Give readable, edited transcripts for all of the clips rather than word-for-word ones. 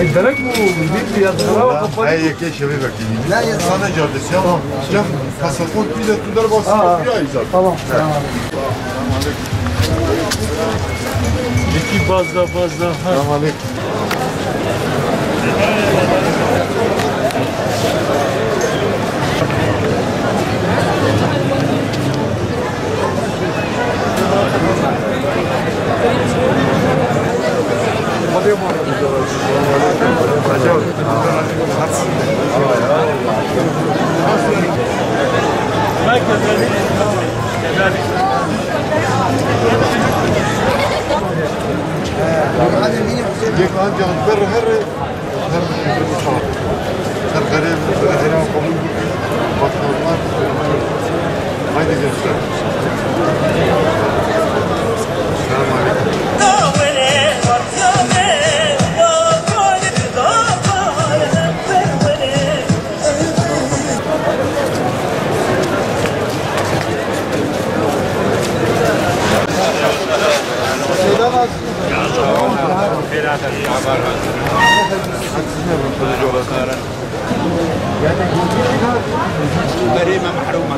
الدرك بيدي يضرب هي كي شبابك لا يا sana caddesi ama sıcak pasaport bize tudar basıyor ya izah. Tamam. İki bazda. Selamünaleyküm. Jek ancak her غريب هنا قبول مطلوبات هذه جلسة السلام عليكم غريمة محرومة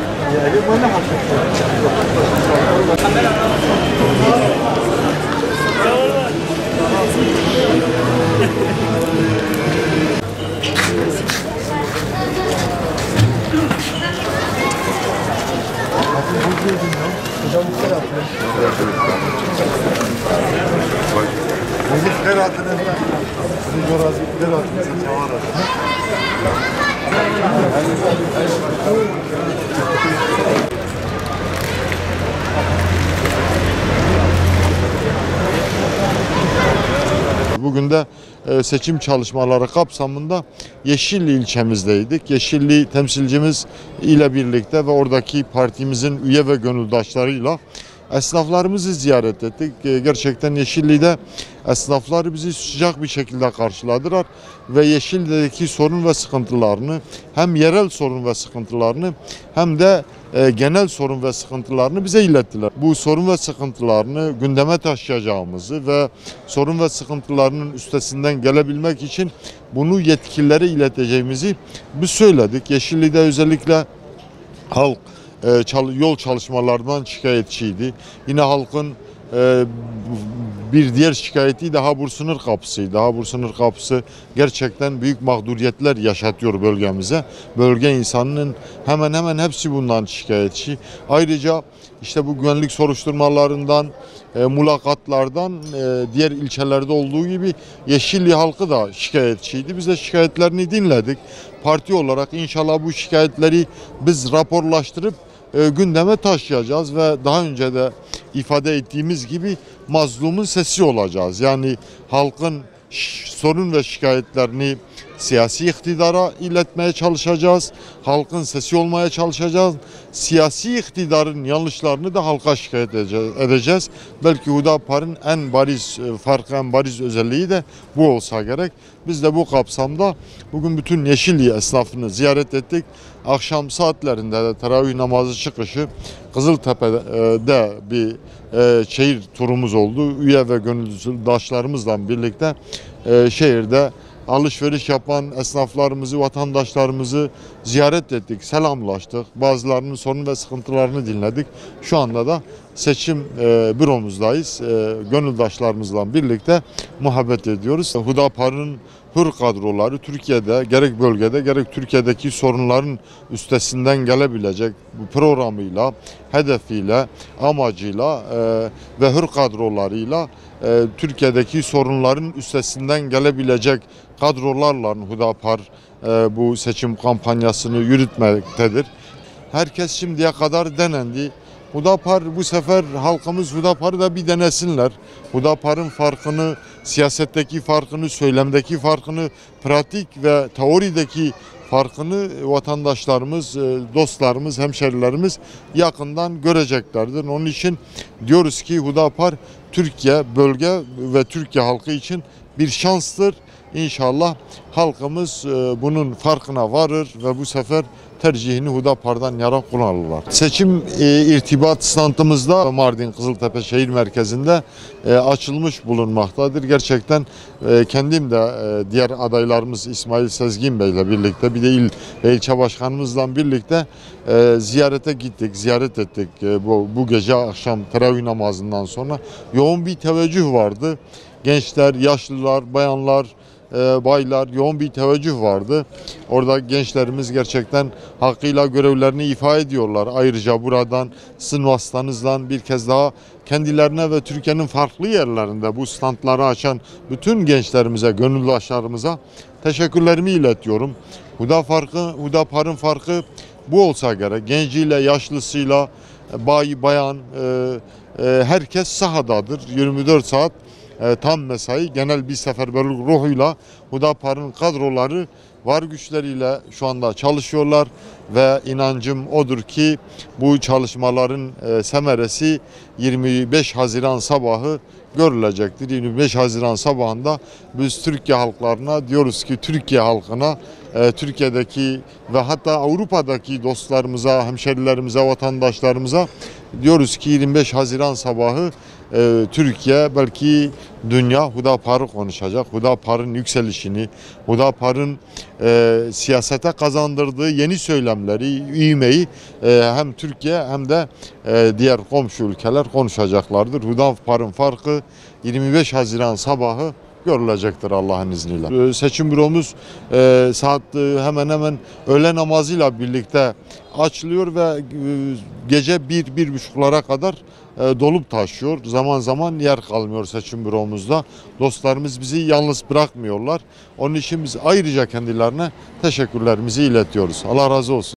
Bugün de seçim çalışmaları kapsamında Yeşilli ilçemizdeydik. Yeşilli temsilcimiz ile birlikte ve oradaki partimizin üye ve gönüldaşlarıyla esnaflarımızı ziyaret ettik. Gerçekten Yeşilli'de esnaflar bizi sıcak bir şekilde karşıladılar ve Yeşilli'deki sorun ve sıkıntılarını, hem yerel sorun ve sıkıntılarını hem de genel sorun ve sıkıntılarını bize ilettiler. Bu sorun ve sıkıntılarını gündeme taşıyacağımızı ve sorun ve sıkıntılarının üstesinden gelebilmek için bunu yetkililere ileteceğimizi biz söyledik. Yeşilli'de özellikle halk yol çalışmalarından şikayetçiydi. Yine halkın bir diğer şikayeti de Habur sınır kapısıydı. Habur sınır kapısı gerçekten büyük mağduriyetler yaşatıyor bölgemize. Bölge insanının hemen hemen hepsi bundan şikayetçi. Ayrıca işte bu güvenlik soruşturmalarından, mülakatlardan diğer ilçelerde olduğu gibi Yeşilli halkı da şikayetçiydi. Biz de şikayetlerini dinledik. Parti olarak inşallah bu şikayetleri biz raporlaştırıp gündeme taşıyacağız ve daha önce de ifade ettiğimiz gibi mazlumun sesi olacağız. Yani halkın sorun ve şikayetlerini siyasi iktidara iletmeye çalışacağız. Halkın sesi olmaya çalışacağız. Siyasi iktidarın yanlışlarını da halka şikayet edeceğiz. Belki Hudapar'ın en bariz farkı, en bariz özelliği de bu olsa gerek. Biz de bu kapsamda bugün bütün Yeşilli esnafını ziyaret ettik. Akşam saatlerinde de teravih namazı çıkışı Kızıltepe'de bir şehir turumuz oldu. Üye ve gönüldaşlarımızla birlikte şehirde alışveriş yapan esnaflarımızı, vatandaşlarımızı ziyaret ettik, selamlaştık. Bazılarının sorun ve sıkıntılarını dinledik. Şu anda da seçim büromuzdayız. Gönüldaşlarımızla birlikte muhabbet ediyoruz. Hudapar'ın hür kadroları Türkiye'de, gerek bölgede gerek Türkiye'deki sorunların üstesinden gelebilecek bu programıyla, hedefiyle, amacıyla ve hür kadrolarıyla Türkiye'deki sorunların üstesinden gelebilecek kadrolarla Hudapar bu seçim kampanyasını yürütmektedir. Herkes şimdiye kadar denendi. Hudapar bu sefer halkımız Hudapar'ı da bir denesinler. Hudapar'ın farkını, siyasetteki farkını, söylemdeki farkını, pratik ve teorideki farkını vatandaşlarımız, dostlarımız, hemşerilerimiz yakından göreceklerdir. Onun için diyoruz ki Hudapar Türkiye, bölge ve Türkiye halkı için bir şanstır. İnşallah halkımız bunun farkına varır ve bu sefer tercihini Hudapar'dan yana kullanırlar. Seçim irtibat standımızda Mardin Kızıltepe şehir merkezinde açılmış bulunmaktadır. Gerçekten kendim de diğer adaylarımız İsmail Sezgin Bey ile birlikte bir de il ve ilçe başkanımızla birlikte ziyarete gittik, ziyaret ettik. Bu gece akşam teravih namazından sonra yoğun bir teveccüh vardı. Gençler, yaşlılar, bayanlar, baylar yoğun bir teveccüh vardı. Orada gençlerimiz gerçekten hakkıyla görevlerini ifa ediyorlar. Ayrıca buradan sizin vasıtanızla bir kez daha kendilerine ve Türkiye'nin farklı yerlerinde bu standları açan bütün gençlerimize, gönüldaşlarımıza teşekkürlerimi iletiyorum. Hudapar'ın farkı bu olsa gerek. Genciyle, yaşlısıyla, bayan, herkes sahadadır. 24 saat tam mesai, genel bir seferberlik ruhuyla Hudapar'ın kadroları var güçleriyle şu anda çalışıyorlar ve inancım odur ki bu çalışmaların semeresi 25 Haziran sabahı görülecektir. 25 Haziran sabahında biz Türkiye halklarına diyoruz ki Türkiye halkına, Türkiye'deki ve hatta Avrupa'daki dostlarımıza, hemşerilerimize, vatandaşlarımıza diyoruz ki 25 Haziran sabahı Türkiye, belki dünya Hudapar'ı konuşacak. Hudapar'ın yükselişini, Hudapar'ın siyasete kazandırdığı yeni söylemleri, ivmeyi hem Türkiye hem de diğer komşu ülkeler konuşacaklardır. Hudapar'ın farkı 25 Haziran sabahı görülecektir Allah'ın izniyle. Seçim büromuz saat hemen hemen öğle namazıyla birlikte açılıyor ve gece 1-1.30'lara kadar dolup taşıyor. Zaman zaman yer kalmıyor seçim büromuzda. Dostlarımız bizi yalnız bırakmıyorlar. Onun için biz ayrıca kendilerine teşekkürlerimizi iletiyoruz. Allah razı olsun.